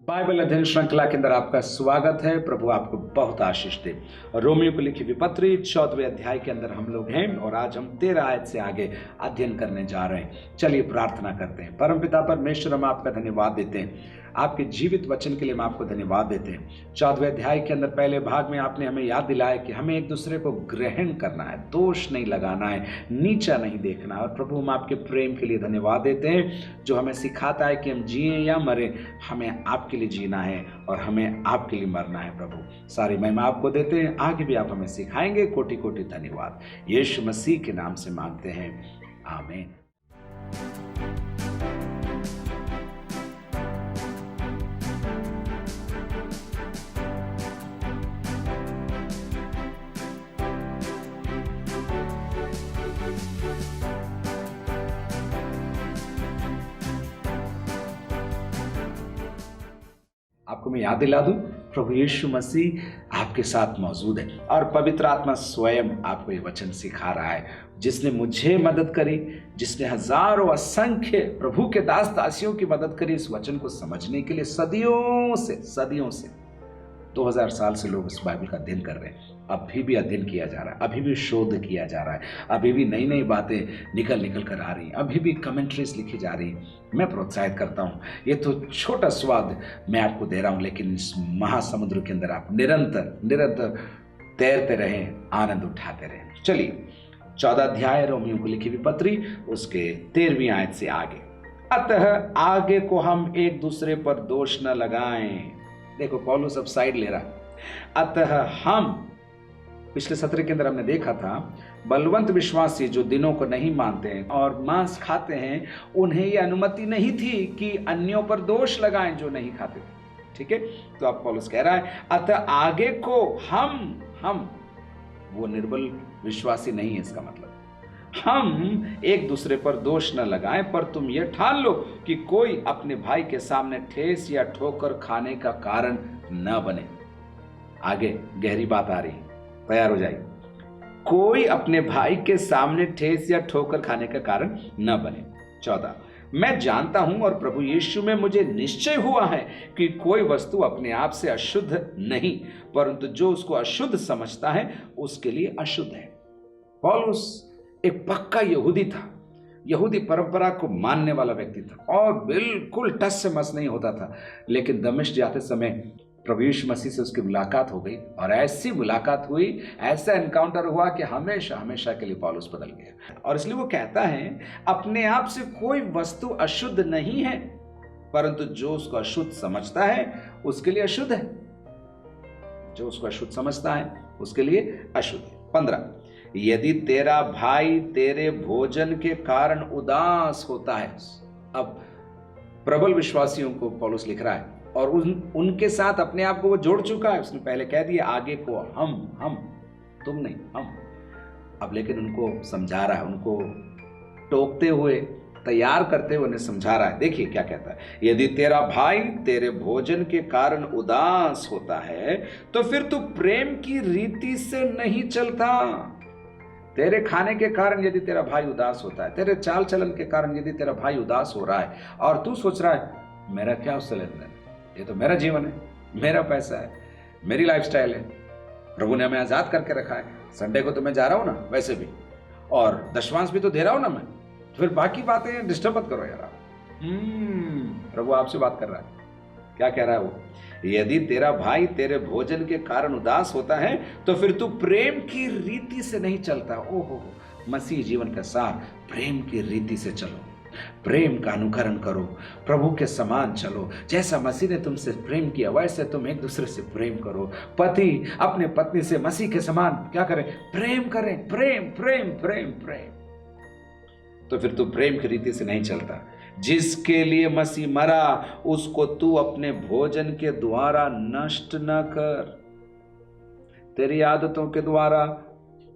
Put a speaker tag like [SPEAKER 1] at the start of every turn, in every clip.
[SPEAKER 1] Bible अध्ययन श्रृंखला के अंदर आपका स्वागत है। प्रभु आपको बहुत आशीष दे। और रोमियो को लिखी विपत्री 14वें अध्याय के अंदर हम लोग हैं और आज हम 13 आयत से आगे अध्ययन करने जा रहे हैं। चलिए प्रार्थना करते हैं। परमपिता परमेश्वर, हम आपका धन्यवाद देते हैं, आपके जीवित वचन के लिए हम आपको धन्यवाद देते हैं। 14वें अध्याय के अंदर पहले भाग में आपने हमें याद दिलाया कि हमें एक दूसरे को ग्रहण करना है, दोष नहीं लगाना है, नीचा नहीं देखना है। और प्रभु हम आपके प्रेम के लिए धन्यवाद देते हैं जो हमें सिखाता है कि हम जिए या मरे, हमें आपके लिए जीना है और हमें आपके लिए मरना है। प्रभु सारी महिमा आपको देते हैं, आगे भी आप हमें सिखाएंगे। कोटि कोटि धन्यवाद यीशु मसीह के नाम से मांगते हैं, आमीन। आपको मैं याद दिला दूं, प्रभु यीशु मसीह आपके साथ मौजूद है और पवित्र आत्मा स्वयं आपको ये वचन सिखा रहा है। जिसने मुझे मदद करी, जिसने हजारों असंख्य प्रभु के दास दासियों की मदद करी इस वचन को समझने के लिए, सदियों से 2000 साल से लोग इस बाइबल का अध्ययन कर रहे हैं। अभी भी अध्ययन किया जा रहा है, अभी भी शोध किया जा रहा है, अभी भी नई नई बातें निकल कर आ रही हैं, अभी भी कमेंट्रीज लिखी जा रही हैं। मैं प्रोत्साहित करता हूँ, ये तो छोटा स्वाद मैं आपको दे रहा हूँ, लेकिन इस महासमुद्र के अंदर आप निरंतर तैरते रहें, आनंद उठाते रहें। चलिए 14 अध्याय रोमियो को लिखी विपत्री उसके 13वीं आयत से आगे। अतः आगे को हम एक दूसरे पर दोष न लगाएं। देखो पौलुस अब साइड ले रहा है। अतः हम, पिछले सत्र के अंदर हमने देखा था, बलवंत विश्वासी जो दिनों को नहीं मानते हैं और मांस खाते हैं, उन्हें यह अनुमति नहीं थी कि अन्यों पर दोष लगाएं जो नहीं खाते थे। ठीक है, तो अब पौलुस कह रहा है अतः आगे को हम वो निर्बल विश्वासी नहीं है, इसका मतलब हम एक दूसरे पर दोष न लगाएं, पर तुम यह ठान लो कि कोई अपने भाई के सामने ठेस या ठोकर खाने का कारण न बने। आगे गहरी बात आ रही है, तैयार हो जाइए। कोई अपने भाई के सामने ठेस या ठोकर खाने का कारण न बने। 14 मैं जानता हूं और प्रभु यीशु में मुझे निश्चय हुआ है कि कोई वस्तु अपने आप से अशुद्ध नहीं, परंतु जो उसको अशुद्ध समझता है उसके लिए अशुद्ध है। पौलुस एक पक्का यहूदी था, यहूदी परंपरा को मानने वाला व्यक्ति था और बिल्कुल टस से मस नहीं होता था। लेकिन दमिश्क जाते समय प्रभु यीशु मसीह से उसकी मुलाकात हो गई और ऐसी मुलाकात हुई, ऐसा एनकाउंटर हुआ कि हमेशा के लिए पौलुस बदल गया। और इसलिए वो कहता है अपने आप से कोई वस्तु अशुद्ध नहीं है, परंतु जो उसको अशुद्ध समझता है उसके लिए अशुद्ध है। जो उसको अशुद्ध समझता है उसके लिए अशुद्ध है। 15 यदि तेरा भाई तेरे भोजन के कारण उदास होता है। अब प्रबल विश्वासियों को पौलुस लिख रहा है और उनके साथ अपने आप को वो जोड़ चुका है। उसने पहले कह दिया आगे को हम, तुम नहीं हम। अब लेकिन उनको समझा रहा है, उनको टोकते हुए, तैयार करते हुए उन्हें समझा रहा है। देखिए क्या कहता है, यदि तेरा भाई तेरे भोजन के कारण उदास होता है तो फिर तू प्रेम की रीति से नहीं चलता। तेरे खाने के कारण यदि तेरा भाई उदास होता है, तेरे चाल चलन के कारण यदि तेरा भाई उदास हो रहा है और तू सोच रहा है मेरा क्या उससे लेन देन, ये तो मेरा जीवन है, मेरा पैसा है, मेरी लाइफस्टाइल है, प्रभु ने हमें आजाद करके रखा है, संडे को तो मैं जा रहा हूं ना वैसे भी, और दशवांश भी तो दे रहा हूं ना मैं, तो फिर बाकी बातें डिस्टर्ब मत करो यार। प्रभु आपसे बात कर रहा है। क्या कह रहा है वो, यदि तेरा भाई तेरे भोजन के कारण उदास होता है तो फिर तू प्रेम की रीति से नहीं चलता। ओहो, मसीह जीवन का सार, प्रेम की रीति से चलो, प्रेम का अनुकरण करो, प्रभु के समान चलो। जैसा मसीह ने तुमसे प्रेम किया वैसे तुम एक दूसरे से प्रेम करो। पति अपने पत्नी से मसीह के समान क्या करें, प्रेम करें, प्रेम प्रेम प्रेम प्रेम। तो फिर तू प्रेम की रीति से नहीं चलता। जिसके लिए मसीह मरा उसको तू अपने भोजन के द्वारा नष्ट न कर। तेरी आदतों के द्वारा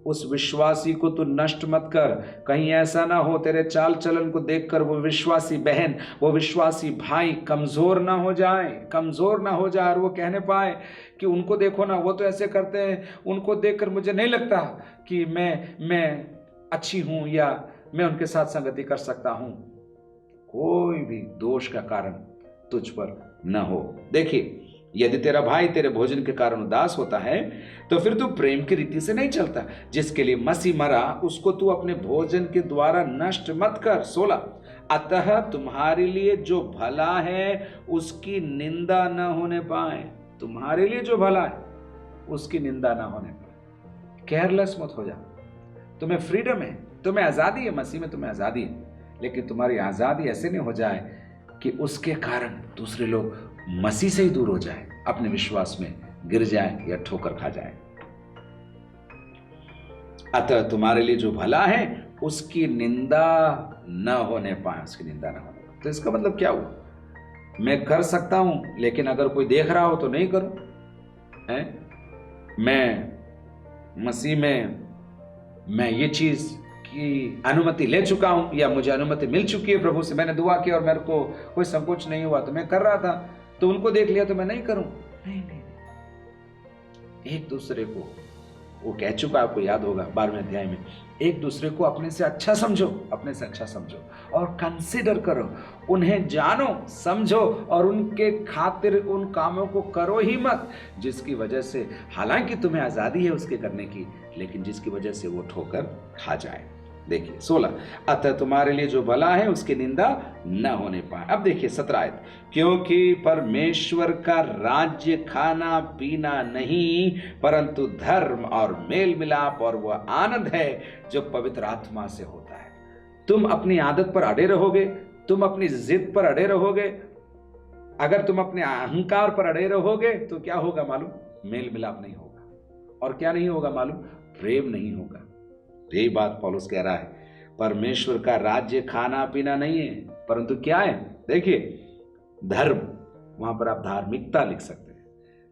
[SPEAKER 1] उस विश्वासी को तू नष्ट मत कर। कहीं ऐसा ना हो तेरे चाल चलन को देखकर वो विश्वासी बहन, वो विश्वासी भाई कमजोर ना हो जाए और वो कहने पाए कि उनको देखो ना, वो तो ऐसे करते हैं, उनको देखकर मुझे नहीं लगता कि मैं अच्छी हूं या मैं उनके साथ संगति कर सकता हूं। कोई भी दोष का कारण तुझ पर न हो। देखिए, यदि तेरा भाई तेरे भोजन के कारण उदास होता है तो फिर तू प्रेम की रीति से नहीं चलता। जिसके लिए मसीह मरा उसको तू अपने भोजन के द्वारा नष्ट मत कर। 16, अतः तुम्हारे लिए जो भला है उसकी निंदा न होने पाए। तुम्हारे लिए जो भला है उसकी निंदा न होने पाए। केयरलेस मत हो जा। तुम्हें फ्रीडम है, तुम्हें आजादी है, मसीह में तुम्हें आजादी है, लेकिन तुम्हारी आजादी ऐसे नहीं हो जाए कि उसके कारण दूसरे लोग मसीह से ही दूर हो जाए, अपने विश्वास में गिर जाए या ठोकर खा जाए। अतः तुम्हारे लिए जो भला है उसकी निंदा न होने पाए, उसकी निंदा न होने पाए। तो इसका मतलब क्या हुआ? मैं कर सकता हूं, लेकिन अगर कोई देख रहा हो तो नहीं करूं। मैं मसीह में मैं ये चीज की अनुमति ले चुका हूं, या मुझे अनुमति मिल चुकी है प्रभु से, मैंने दुआ की और मेरे को कोई संकोच नहीं हुआ, तो मैं कर रहा था, तो उनको देख लिया तो मैं नहीं करूं। नहीं। एक दूसरे को, वो कह चुका, आपको याद होगा 12वें अध्याय में, एक दूसरे को अपने से अच्छा समझो, अपने से अच्छा समझो और कंसीडर करो, उन्हें जानो, समझो और उनके खातिर उन कामों को करो ही मत जिसकी वजह से, हालांकि तुम्हें आजादी है उसके करने की, लेकिन जिसकी वजह से वो ठोकर खा जाए। देखिए 16, अतः तुम्हारे लिए जो भला है उसकी निंदा न होने पाए। अब देखिए 17 आयत, क्योंकि परमेश्वर का राज्य खाना पीना नहीं परंतु धर्म और मेल मिलाप और वह आनंद है जो पवित्र आत्मा से होता है। तुम अपनी आदत पर अड़े रहोगे, तुम अपनी जिद पर अड़े रहोगे, अगर तुम अपने अहंकार पर अड़े रहोगे तो क्या होगा मालूम? मेल मिलाप नहीं होगा। और क्या नहीं होगा मालूम? प्रेम नहीं होगा। यही बात पौलुस कह रहा है, परमेश्वर का राज्य खाना पीना नहीं है परंतु क्या है? देखिए, धर्म, वहां पर आप धार्मिकता लिख सकते हैं,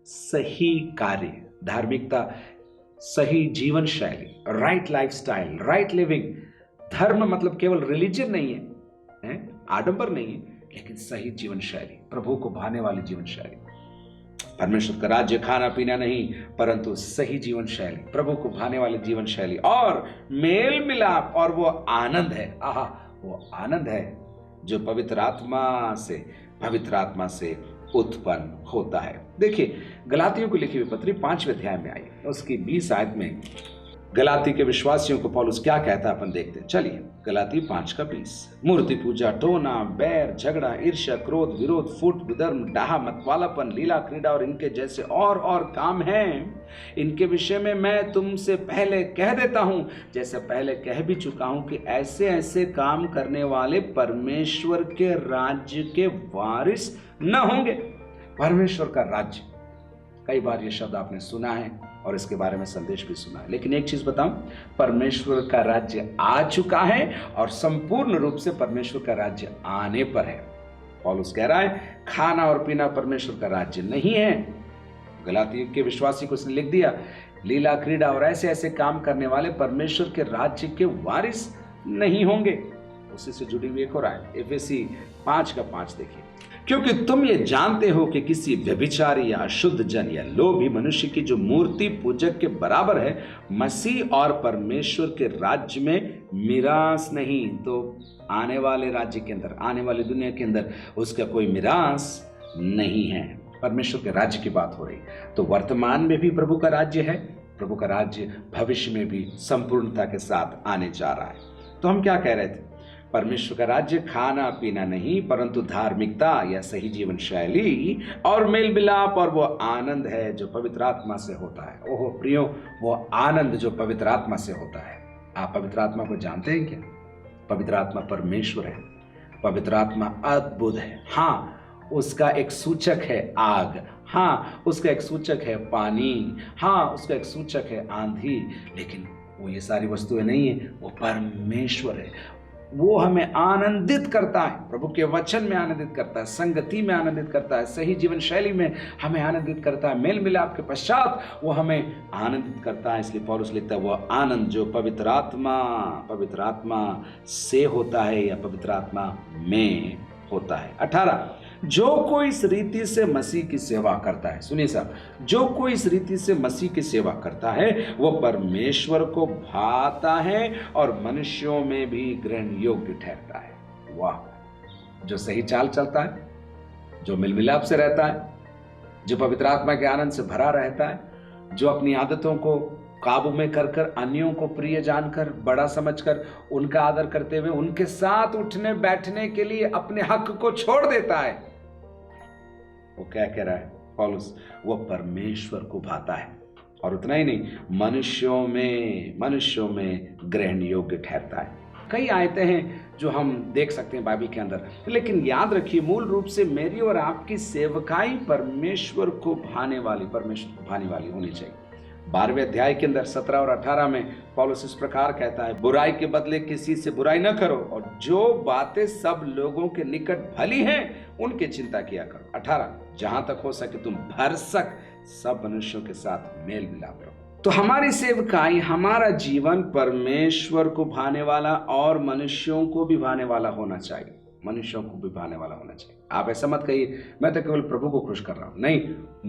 [SPEAKER 1] सही कार्य, धार्मिकता, सही जीवन शैली, राइट लाइफस्टाइल, राइट लिविंग। धर्म मतलब केवल रिलीजन नहीं है, आडंबर नहीं है, लेकिन सही जीवन शैली, प्रभु को भाने वाली जीवन शैली। परमेश्वर का राज्य खाना पीना नहीं परंतु सही जीवन शैली, प्रभु को भाने वाली जीवन शैली और मेल मिलाप, और वो आनंद है, आहा, वो आनंद है जो पवित्र आत्मा से उत्पन्न होता है। देखिए, गलातियों को लिखी हुई पत्री 5वें अध्याय में आई, उसकी 20 आयत में गलाती के विश्वासियों को पौलुस क्या कहता है अपन देखते हैं। चलिए, गलाती 5:20, मूर्ति पूजा, टोना, बैर, झगड़ा, ईर्ष्या, क्रोध, विरोध, फूट, विधर्म, डाहा, मतवालापन, लीला, क्रीड़ा और इनके जैसे और काम हैं, इनके विषय में मैं तुमसे पहले कह देता हूं, जैसे पहले कह भी चुका हूं, कि ऐसे ऐसे काम करने वाले परमेश्वर के राज्य के वारिस न होंगे। परमेश्वर का राज्य, कई बार ये शब्द आपने सुना है और इसके बारे में संदेश भी सुना है, लेकिन एक चीज बताऊं, परमेश्वर का राज्य आ चुका है और संपूर्ण रूप से परमेश्वर का राज्य आने पर है। पौलुस कह रहा है, खाना और पीना परमेश्वर का राज्य नहीं है। गलाती के विश्वासी को उसने लिख दिया, लीला, क्रीड़ा और ऐसे ऐसे काम करने वाले परमेश्वर के राज्य के वारिस नहीं होंगे। उसी से जुड़ी हुई एक और आयत, एफेसी 5:5 देखिए, क्योंकि तुम ये जानते हो कि किसी व्यभिचारी या अशुद्ध जन या लोभी मनुष्य की जो मूर्ति पूजक के बराबर है, मसीह और परमेश्वर के राज्य में मिरास नहीं। तो आने वाले राज्य के अंदर, आने वाली दुनिया के अंदर उसका कोई मिरास नहीं है। परमेश्वर के राज्य की बात हो रही, तो वर्तमान में भी प्रभु का राज्य है, प्रभु का राज्य भविष्य में भी संपूर्णता के साथ आने जा रहा है। तो हम क्या कह रहे थे? परमेश्वर का राज्य खाना पीना नहीं परंतु धार्मिकता या सही जीवन शैली और मेल मिलाप और वो आनंद है जो पवित्र आत्मा से होता है। ओहो प्रियो, वो आनंद जो पवित्र आत्मा से होता है। आप पवित्र आत्मा को जानते हैं क्या? पवित्र आत्मा परमेश्वर है, पवित्र आत्मा अद्भुत है। हाँ, उसका एक सूचक है आग, हाँ उसका एक सूचक है पानी, हाँ उसका एक सूचक है आंधी, लेकिन वो ये सारी वस्तुएं नहीं है, वो परमेश्वर है। वो हमें आनंदित करता है, प्रभु के वचन में आनंदित करता है, संगति में आनंदित करता है, सही जीवन शैली में हमें आनंदित करता है, मेल मिलाप के पश्चात वो हमें आनंदित करता है। इसलिए पौलुस लिखता है, वो आनंद जो पवित्र आत्मा से होता है या पवित्र आत्मा में होता है। 18, जो कोई इस रीति से मसीह की सेवा करता है, सुनिए साहब, जो कोई इस रीति से मसीह की सेवा करता है वो परमेश्वर को भाता है और मनुष्यों में भी ग्रहण योग्य ठहरता है। वाह, जो सही चाल चलता है, जो मिल मिलाप से रहता है, जो पवित्र आत्मा के आनंद से भरा रहता है, जो अपनी आदतों को काबू में कर कर अन्यों को प्रिय जानकर, बड़ा समझकर, उनका आदर करते हुए उनके साथ उठने बैठने के लिए अपने हक को छोड़ देता है, वो क्या कह रहा है पौलुस? वो परमेश्वर को भाता है। और उतना ही नहीं, मनुष्यों में ग्रहण योग्य ठहरता है। कई आयतें हैं जो हम देख सकते हैं बाइबल के अंदर, लेकिन याद रखिए मूल रूप से मेरी और आपकी सेवकाई परमेश्वर को भाने वाली होनी चाहिए। 12वें अध्याय के अंदर 17 और 18 में पौलुस इस प्रकार कहता है, बुराई के बदले किसी से बुराई न करो, और जो बातें सब लोगों के निकट भली हैं उनकी चिंता किया करो। 18, जहां तक हो सके तुम भरसक सब मनुष्यों के साथ मेल मिलाप रहो। तो हमारी सेवकाई, हमारा जीवन परमेश्वर को भाने वाला और मनुष्यों को भी भाने वाला होना चाहिए। आप ऐसा मत कहिए मैं तो केवल प्रभु को खुश कर रहा हूं। नहीं,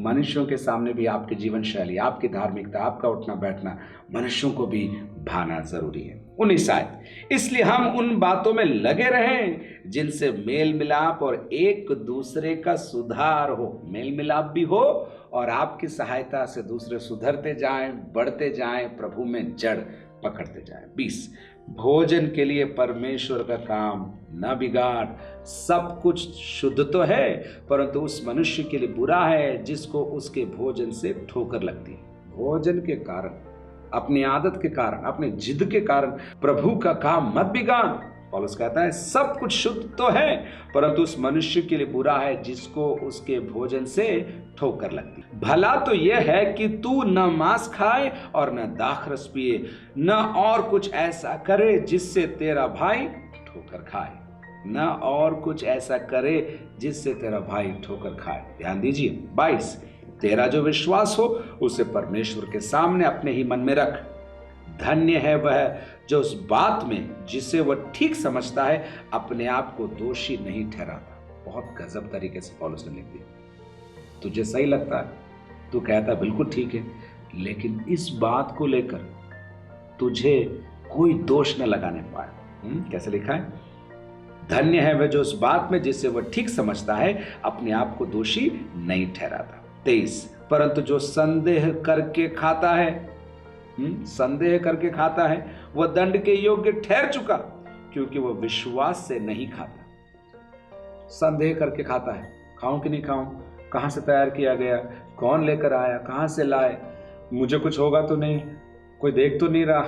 [SPEAKER 1] मनुष्यों के सामने भी आपकी जीवन शैली, आपकी धार्मिकता, आपका उठना बैठना मनुष्यों को भी भाना जरूरी है। 19 आयत, इसलिए हम उन बातों में लगे रहें जिनसे मेल मिलाप और एक दूसरे का सुधार हो। मेल मिलाप भी हो और आपकी सहायता से दूसरे सुधरते जाएं, बढ़ते जाएं, प्रभु में जड़ पकड़ते जाएं। 20, भोजन के लिए परमेश्वर का काम न बिगाड़। सब कुछ शुद्ध तो है, परंतु उस मनुष्य के लिए बुरा है जिसको उसके भोजन से ठोकर लगती है। भोजन के कारण, अपनी आदत के कारण, अपने जिद के कारण प्रभु का काम मत बिगाड़। पौलुस कहता है सब कुछ शुद्ध तो है, परंतु उस मनुष्य के लिए बुरा है जिसको उसके भोजन से ठोकर लगती। भला तो यह है कि तू न मांस खाए और न दाखरस पिए, न और कुछ ऐसा करे जिससे तेरा भाई ठोकर खाए। ध्यान दीजिए 22, तेरा जो विश्वास हो उसे परमेश्वर के सामने अपने ही मन में रख। धन्य है वह जो उस बात में जिसे वह ठीक समझता है अपने आप को दोषी नहीं ठहराता। बहुत गजब तरीके से पौलुस ने लिख दिया। तुझे सही लगता है, तू कहता बिल्कुल ठीक है, लेकिन इस बात को लेकर तुझे कोई दोष न लगाने पाए। कैसे लिखा है? धन्य है वह जो उस बात में जिसे वह ठीक समझता है अपने आप को दोषी नहीं ठहराता। 23, परंतु जो संदेह करके खाता है वह दंड के योग्य ठहर चुका, क्योंकि वह विश्वास से नहीं खाता। संदेह करके खाता है, खाऊं कि नहीं खाऊं, कहां से तैयार किया गया, कौन लेकर आया, कहां से लाए, मुझे कुछ होगा तो नहीं, कोई देख तो नहीं रहा।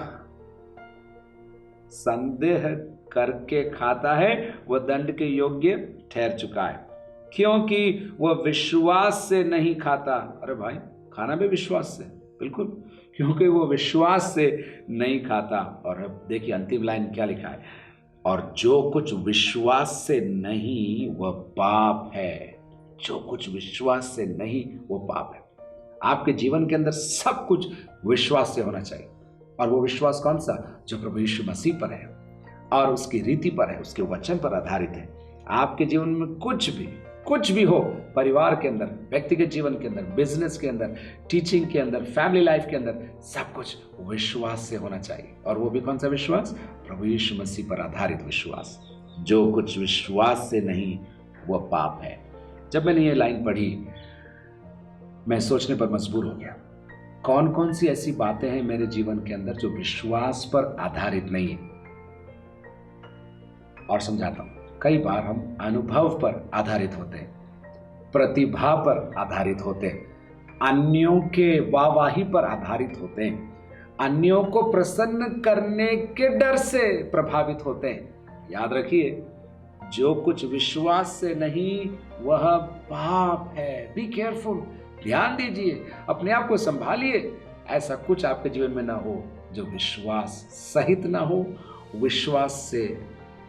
[SPEAKER 1] संदेह करके खाता है वह दंड के योग्य ठहर चुका है, क्योंकि वह विश्वास से नहीं खाता। अरे भाई, खाना भी विश्वास से, बिल्कुल, क्योंकि वो विश्वास से नहीं खाता। और अब देखिए अंतिम लाइन क्या लिखा है, और जो कुछ विश्वास से नहीं वह पाप है। जो कुछ विश्वास से नहीं वो पाप है। आपके जीवन के अंदर सब कुछ विश्वास से होना चाहिए, और वो विश्वास कौन सा? जो प्रभु यीशु मसीह पर है और उसकी रीति पर है, उसके वचन पर आधारित है। आपके जीवन में कुछ भी हो, परिवार के अंदर, व्यक्तिगत जीवन के अंदर, बिजनेस के अंदर, टीचिंग के अंदर, फैमिली लाइफ के अंदर, सब कुछ विश्वास से होना चाहिए। और वो भी कौन सा विश्वास? प्रभु यीशु मसीह पर आधारित विश्वास। जो कुछ विश्वास से नहीं वह पाप है। जब मैंने ये लाइन पढ़ी, मैं सोचने पर मजबूर हो गया, कौन कौन सी ऐसी बातें हैं मेरे जीवन के अंदर जो विश्वास पर आधारित नहीं है। और समझाता हूं, कई बार हम अनुभव पर आधारित होते हैं, प्रतिभा पर आधारित होते हैं, अन्यों के वाहवाही पर आधारित होते हैं, अन्यों को प्रसन्न करने के डर से प्रभावित होते हैं। याद रखिए, जो कुछ विश्वास से नहीं वह पाप है। बी केयरफुल, ध्यान दीजिए, अपने आप को संभालिए, ऐसा कुछ आपके जीवन में ना हो जो विश्वास सहित ना हो, विश्वास से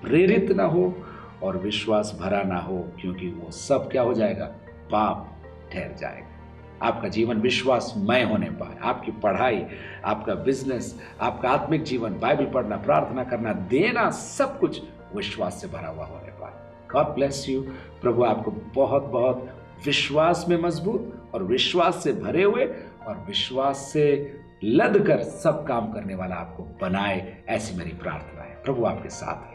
[SPEAKER 1] प्रेरित ना हो और विश्वास भरा ना हो, क्योंकि वो सब क्या हो जाएगा? पाप ठहर जाएगा। आपका जीवन विश्वासमय होने पाए, आपकी पढ़ाई, आपका बिजनेस, आपका आत्मिक जीवन, बाइबल पढ़ना, प्रार्थना करना, देना, सब कुछ विश्वास से भरा हुआ होने पाए। God bless you. प्रभु आपको बहुत बहुत विश्वास में मजबूत और विश्वास से भरे हुए और विश्वास से लद कर सब काम करने वाला आपको बनाए, ऐसी मेरी प्रार्थना है। प्रभु आपके साथ है।